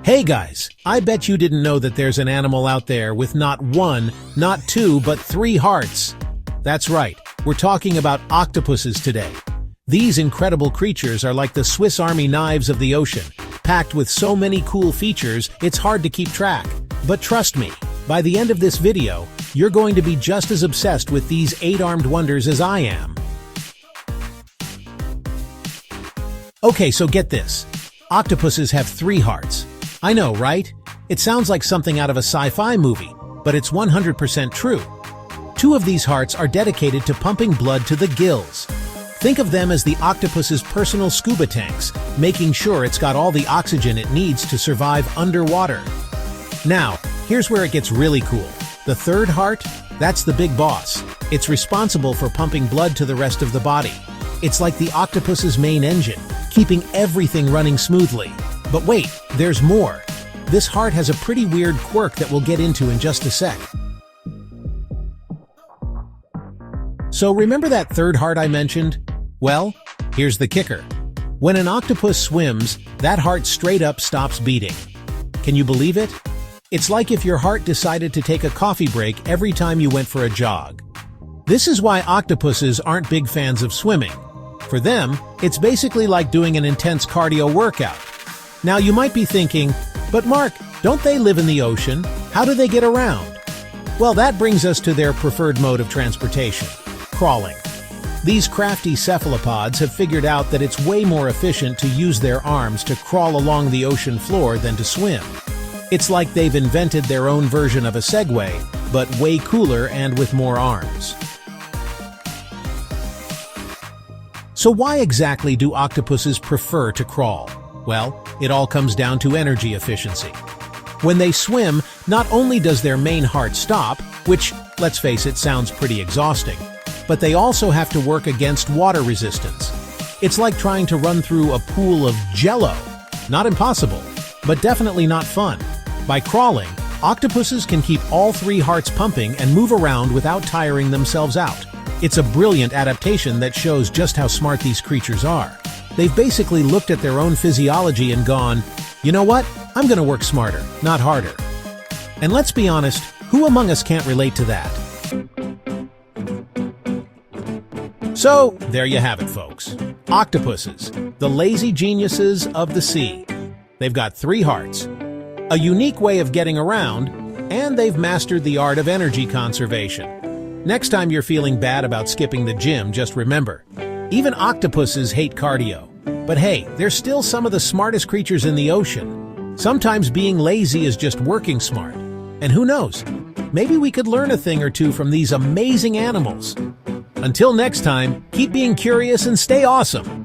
Hey guys, I bet you didn't know that there's an animal out there with not one, not two, but three hearts. That's right, we're talking about octopuses today. These incredible creatures are like the Swiss Army knives of the ocean, packed with so many cool features it's hard to keep track. But trust me, by the end of this video, you're going to be just as obsessed with these 8-armed wonders as I am. Okay, so get this. Octopuses have 3 hearts. I know, right? It sounds like something out of a sci-fi movie, but it's 100% true. 2 of these hearts are dedicated to pumping blood to the gills. Think of them as the octopus's personal scuba tanks, making sure it's got all the oxygen it needs to survive underwater. Now, here's where it gets really cool. The 3rd heart? That's the big boss. It's responsible for pumping blood to the rest of the body. It's like the octopus's main engine, keeping everything running smoothly. But wait, there's more. This heart has a pretty weird quirk that we'll get into in just a sec. So remember that 3rd heart I mentioned? Well, here's the kicker. When an octopus swims, that heart straight up stops beating. Can you believe it? It's like if your heart decided to take a coffee break every time you went for a jog. This is why octopuses aren't big fans of swimming. For them, it's basically like doing an intense cardio workout. Now you might be thinking, but Mark, don't they live in the ocean? How do they get around? Well, that brings us to their preferred mode of transportation, crawling. These crafty cephalopods have figured out that it's way more efficient to use their arms to crawl along the ocean floor than to swim. It's like they've invented their own version of a Segway, but way cooler and with more arms. So why exactly do octopuses prefer to crawl? Well, it all comes down to energy efficiency. When they swim, not only does their main heart stop, which, let's face it, sounds pretty exhausting, but they also have to work against water resistance. It's like trying to run through a pool of Jell-O. Not impossible, but definitely not fun. By crawling, octopuses can keep all 3 hearts pumping and move around without tiring themselves out. It's a brilliant adaptation that shows just how smart these creatures are. They've basically looked at their own physiology and gone, you know what? I'm gonna work smarter, not harder. And let's be honest, who among us can't relate to that? So, there you have it, folks. Octopuses, the lazy geniuses of the sea. They've got 3 hearts, a unique way of getting around, and they've mastered the art of energy conservation. Next time you're feeling bad about skipping the gym, just remember, even octopuses hate cardio. But hey, they're still some of the smartest creatures in the ocean. Sometimes being lazy is just working smart. And who knows, maybe we could learn a thing or two from these amazing animals. Until next time, keep being curious and stay awesome!